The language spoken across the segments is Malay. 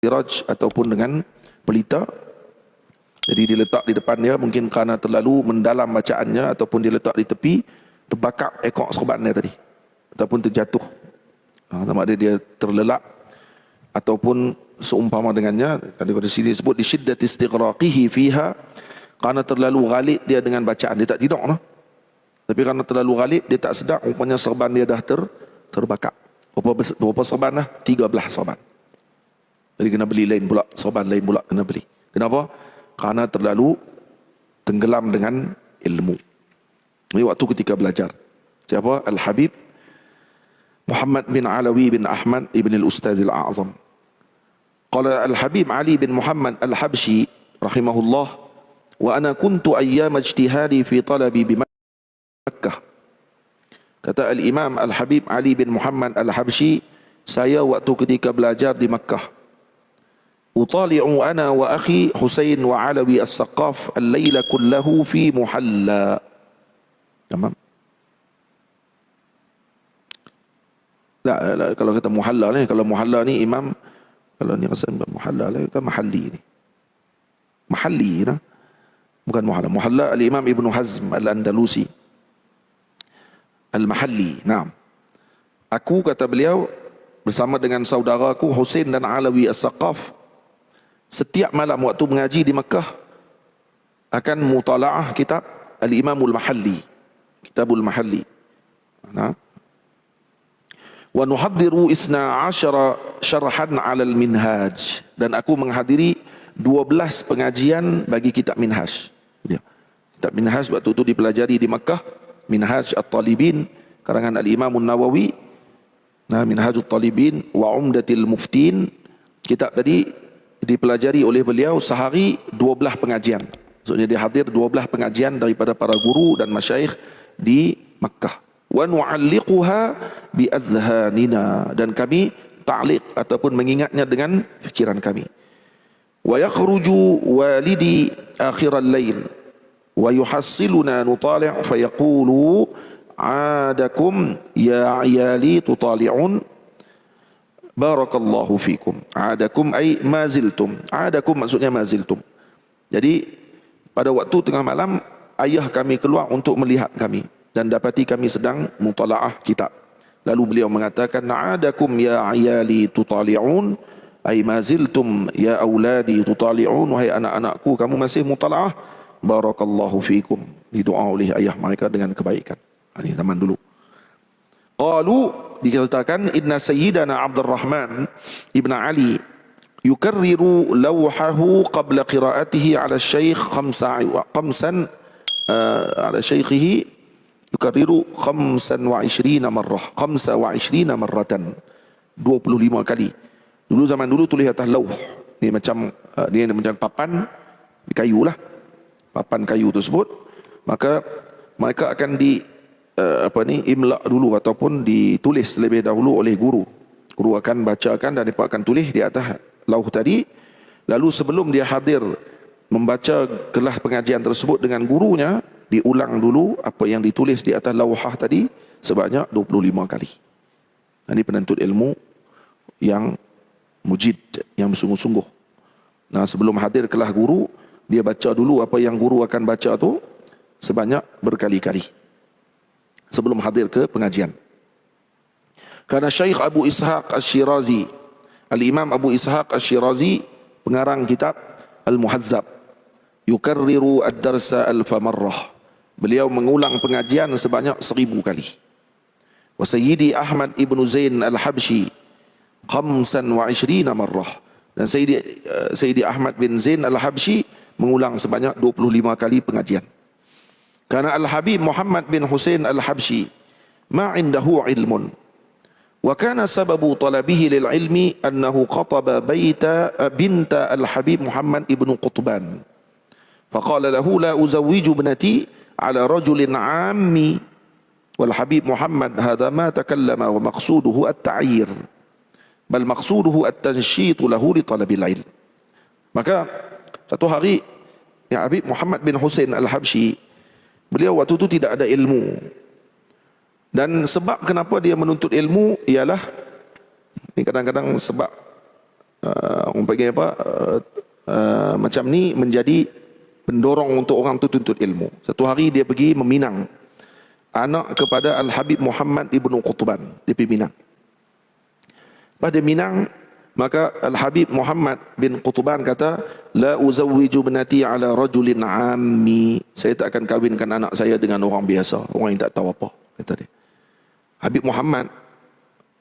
siraj ataupun dengan pelita. Jadi dia letak di depan dia, mungkin kerana terlalu mendalam bacaannya, ataupun dia letak di tepi, terbakar ekor serban dia tadi, ataupun terjatuh. Sama ada dia terlelap, ataupun seumpama dengannya. Pada sini disebut di syiddati istighraqihi fiha, kerana terlalu ghalib dia dengan bacaan. Dia tak tidur no? Tapi kerana terlalu ghalib, dia tak sedar, rupanya serban dia dah terbakar. Berapa serban dah? 13 serban. Jadi kena beli lain pula, serban lain pula kena beli. Kenapa? Kerana terlalu tenggelam dengan ilmu. Ini waktu ketika belajar. Siapa? Al-Habib Muhammad bin Alawi bin Ahmad ibn al-Ustaz al-A'zam. Qala Al-Habib Ali bin Muhammad Al-Habshi rahimahullah, wa ana kuntu ayyam ijtihadi fi talabi bi Makkah. Kata Al-Imam Al-Habib Ali bin Muhammad Al-Habshi, saya waktu ketika belajar di Makkah, utali'u ana wa akhi Husain wa Alawi as-Saqaf al-layla kullahu fi muhalla. Tamam? Tak, kalau kata muhalla ni, kalau muhalla ni imam, kalau ni rasa muhalla ni kan mahalli ni. Mahalli nah. Bukan muhalla. Muhalla al-Imam Ibn Hazm al-Andalusi. Al-Mahalli. Naam. Aku, kata beliau, bersama dengan saudaraku Husain dan Alawi as-Saqaf, setiap malam waktu mengaji di Mekah akan mutalaah kitab Al-Imamul Mahalli, Kitabul Mahalli. Nah. Wa nuhaddiru 12 syarhan 'ala al-Minhaj, dan aku menghadiri 12 pengajian bagi kitab Minhaj. Kitab Minhaj waktu itu dipelajari di Mekah, Minhaj At-Talibin karangan Al-Imam An-Nawawi. Nah, Minhajut Talibin wa Umdatil Muftin, kitab tadi dipelajari oleh beliau sehari 12 pengajian. Maksudnya dia hadir 12 pengajian daripada para guru dan masyayikh di Makkah. Wa nu'alliquha bi azhanina, dan kami ta'liq ataupun mengingatnya dengan fikiran kami. Wa yakhruju walidi akhir al-lail wa yuhassiluna nutali' fa yaqulu adakum ya ayali tutali'un barakallahu fikum. Adakum ay maziltum. Adakum maksudnya maziltum. Jadi pada waktu tengah malam ayah kami keluar untuk melihat kami dan dapati kami sedang mutalaah kitab. Lalu beliau mengatakan, adakum ya ayali tutali'un ay maziltum ya auladi tutali'un, wahai anak-anakku kamu masih mutalaah, barakallahu fikum. Didoa oleh ayah mereka dengan kebaikan. Ini zaman dulu. Qalu, dikatakan, inna sayyidana Abdurrahman ibn Ali yukarriru lawhahu qabla qiraatihi ala syekh khamsan ala syekhihi yukarriru 25 marrah, 25 marratan, 25 kali. Dulu zaman dulu tulis atas lauh. Ni macam dia macam papan kayu lah. Papan kayu tersebut, maka mereka akan imla dulu ataupun ditulis lebih dahulu oleh guru. Guru akan bacakan dan mereka akan tulis di atas lauh tadi. Lalu sebelum dia hadir membaca kelas pengajian tersebut dengan gurunya, diulang dulu apa yang ditulis di atas lauhah tadi sebanyak 25 kali. Ini penuntut ilmu yang mujid, yang bersungguh-sungguh. Nah, sebelum hadir kelas guru, dia baca dulu apa yang guru akan baca tu sebanyak berkali-kali sebelum hadir ke pengajian. Karena Syekh Abu Ishaq Asy-Syirazi, Al-Imam Abu Ishaq Asy-Syirazi, pengarang kitab Al-Muhazzab, yukarriru ad-darsa alfa marrah. Beliau mengulang pengajian sebanyak 1000 kali. Wa Sayyidi Ahmad ibn Zain Al-Habshi 25 marrah. Dan Sayyidi Ahmad bin Zain Al-Habshi mengulang sebanyak 25 kali pengajian. Karena Al-Habib Muhammad bin Husain Al-Habshi ma indahu ilmun, wa kana sababu talabihi lil ilmi annahu qataba binta Al-Habib Muhammad ibn Qutban, faqala lahu la uzawwiju ibnati ala rajulin ammi, wal Habib Muhammad hadha ma takallama wa maqsuduhu at-ta'yir bal maqsuduhu at-tanshit lahu li talabil ilm. Maka satu hari ya Habib Muhammad bin Husain Al-Habshi, beliau waktu itu tidak ada ilmu. Dan sebab kenapa dia menuntut ilmu ialah, ini kadang-kadang sebab orang panggil apa, macam ni menjadi pendorong untuk orang tu tuntut ilmu. Satu hari dia pergi meminang anak kepada Al-Habib Muhammad Ibn Qutban. Dia pergi Minang. Pada Minang, maka Al-Habib Muhammad bin Qutban kata, la uzawwiju ibnati ala rajulin ammi. Saya tak akan kahwinkan anak saya dengan orang biasa, orang yang tak tahu apa, kata dia. Habib Muhammad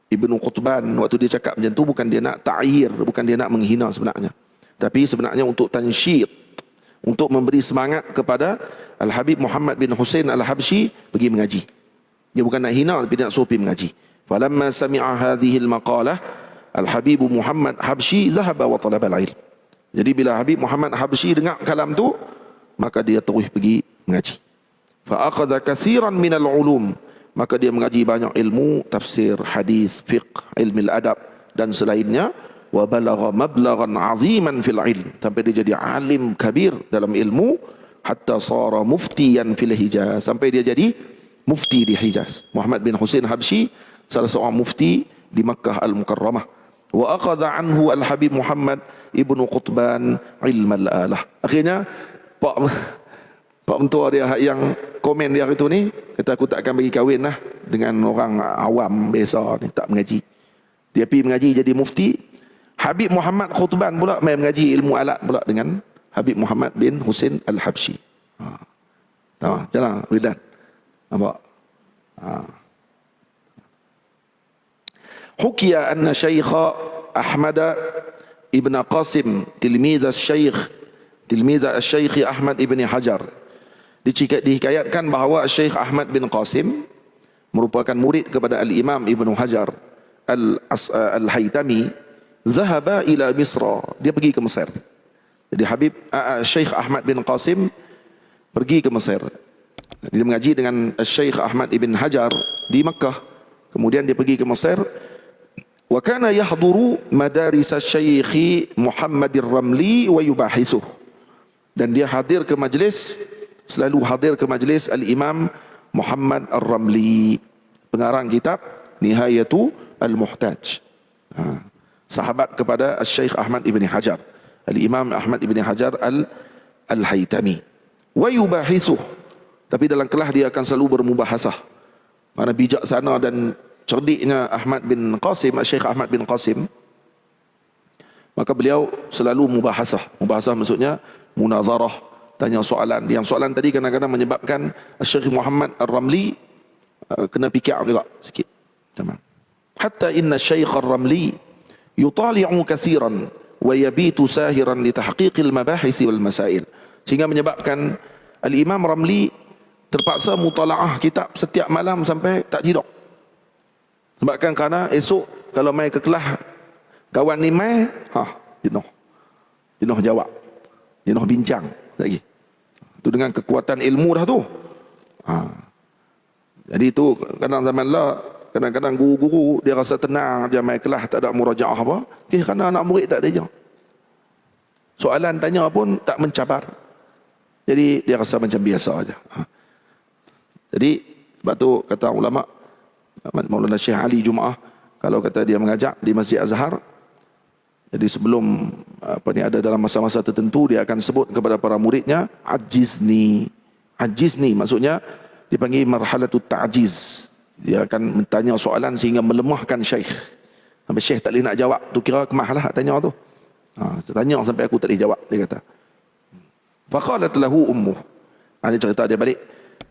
Ibn Qutban waktu dia cakap macam tu, bukan dia nak ta'ir, bukan dia nak menghina sebenarnya, tapi sebenarnya untuk tansyid, untuk memberi semangat kepada Al-Habib Muhammad bin Hussein Al-Habsyi pergi mengaji. Dia bukan nak hina, tapi dia nak suruh pergi mengaji. Falamma sami'a hadhihi al-maqalah Al-Habib Muhammad Habsyi zahaba wa talaba al-ilm. Jadi bila Habib Muhammad Habsyi dengar kalam tu, maka dia terus pergi mengaji. Fa akhadha katsiran min al-ulum, maka dia mengaji banyak ilmu, tafsir, hadis, fiqh, ilmu al-adab dan selainnya. Wa balagha mablaghan 'aziman fil ilm, sampai dia jadi alim kabir dalam ilmu, hatta sara muftiyan fil Hijaz, sampai dia jadi mufti di Hijaz. Muhammad bin Hussein Habsyi salah seorang mufti di Makkah Al-Mukarramah. Wa akhadha anhu Al-Habib Muhammad Ibn Qutban ilm al-alah. Akhirnya Pak mentua dia yang komen dia itu ni, kata aku tak akan bagi kahwin lah dengan orang awam biasa ni, tak mengaji. Dia pergi mengaji jadi mufti. Habib Muhammad Qutban pula main mengaji ilmu alat pula dengan Habib Muhammad bin Hussein Al-Habsyi. Tahu? Jalan Ridhan. Nampak? Hukiya anna Syekh Ahmad ibn Qasim tilmiz al-Syekh Ahmad ibn Hajar. Dihikayatkan bahawa Syekh Ahmad bin Qasim merupakan murid kepada Al-Imam Ibn Hajar Al-Haytami, zahaba ila Misra, dia pergi ke Mesir. Jadi Syekh Ahmad bin Qasim pergi ke Mesir. Dia mengaji dengan Syekh Ahmad ibn Hajar di Makkah. Kemudian dia pergi ke Mesir. Wa kana yahduru madaris Syekh Muhammad Ar-Ramli wa yubahisuh. Dan dia hadir ke majlis, selalu hadir ke majlis Al-Imam Muhammad Ar-Ramli, pengarang kitab Nihayatu Al-Muhtaj. Sahabat kepada Syekh Ahmad ibn Hajar, Al-Imam Ahmad ibn Hajar Al-Haytami. Wa yubahisuh, tapi dalam kelas dia akan selalu bermubahasah. Mana bijaksana dan cerdiknya Ahmad bin Qasim, Syekh Ahmad bin Qasim, maka beliau selalu mubahasah. Mubahasah maksudnya munazarah, tanya soalan. Yang soalan tadi kadang-kadang menyebabkan Syekh Muhammad Ar-Ramli kena fikir juga sikit. Tamam. Hatta inna Syekh Ar-Ramli yutali'u katsiran wa yabitu sahiran li tahqiqil mabahis wal masail, sehingga menyebabkan Al-Imam Ramli terpaksa mutalaah kitab setiap malam sampai tak tidur. Sebabkan kerana esok kalau mai ke kelas kawan ni mai, jenuh jawab, jenuh bincang lagi. Itu dengan kekuatan ilmu dah tu. Jadi itu kadang zaman lah, kadang-kadang guru-guru dia rasa tenang dia mai kelas tak ada murajaah apa, kerana anak murid tak ada. Soalan tanya pun tak mencabar. Jadi dia rasa macam biasa aja. Jadi sebab tu kata ulama Maulana Syekh Ali Jumaah, kalau kata dia mengajak di Masjid Azhar, jadi sebelum ada dalam masa-masa tertentu dia akan sebut kepada para muridnya ajizni. Ajizni maksudnya dipanggil marhalatut ta'jiz. Dia akan bertanya soalan sehingga melemahkan syekh. Sampai syekh tak boleh nak jawab, tu kira kemahlah tanya tu. Tanya sampai aku tak boleh jawab, dia kata. Faqalat lahu ummuh. Ini cerita dia balik.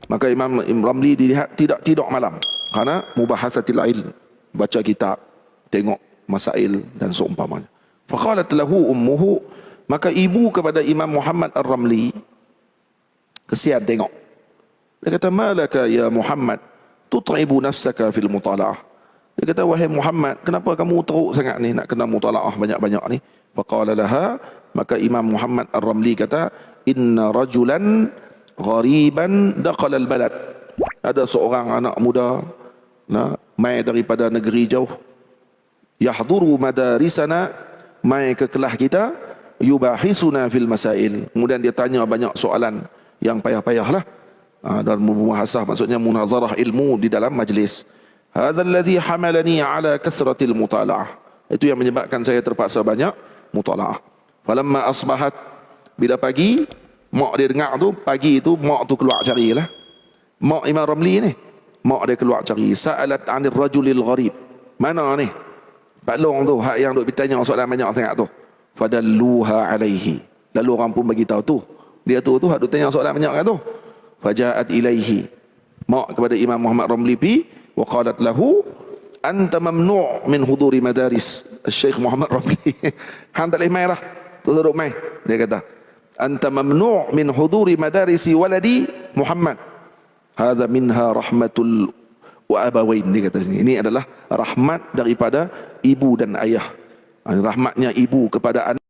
Maka Imam Ramli dilihat tidak tidur malam kerana mubahasatil ilm, baca kitab, tengok masail dan seumpamanya. Faqalat lahu ummuhu, maka ibu kepada Imam Muhammad Ar-Ramli kesian tengok. Dia kata, malaka ya Muhammad tut'ibu nafsaka fil mutala'ah. Dia kata, wahai Muhammad, kenapa kamu teruk sangat ni nak kena mutala'ah banyak-banyak ni? Faqala laha, maka Imam Muhammad Ar-Ramli kata, inna rajulan ghariban daqala al-balad. Ada seorang anak muda mai daripada negeri jauh, yahduru madarisana, mai ke kelas kita, yubahisuna fil masail, kemudian dia tanya banyak soalan yang payah-payah lah, dan muhasah maksudnya munazarah ilmu di dalam majlis. Hadzal ladzi hamalani ala kasratil mutala'ah. Itu yang menyebabkan saya terpaksa banyak mutalaah. Falamma asbahat, bila pagi, mak dia dengar tu, pagi tu mak tu keluar carilah. Mak Imam Ramli ni, mak dia keluar cari. Sa'alat 'anil rajulil gharib. Mana ni? Pak Long tu, hak yang duk bertanya soalan banyak sangat tu. Fadalluha alaihi. Lalu orang pun bagi tahu tu. Dia tu hak duk tanya soalan banyak kan tu. Faja'at ilaihi. Mak kepada Imam Muhammad Ramli pi wa qalat lahu anta mamnu' min huduri madaris Syekh Muhammad Ramli. Hang tak boleh mai lah. Tu duduk mai. Dia kata, anta mamnu' min huduri madarisi waladi Muhammad. Hadza minha rahmatul wa abawain, dia kata sini. Ini adalah rahmat daripada ibu dan ayah. Rahmatnya ibu kepada anak.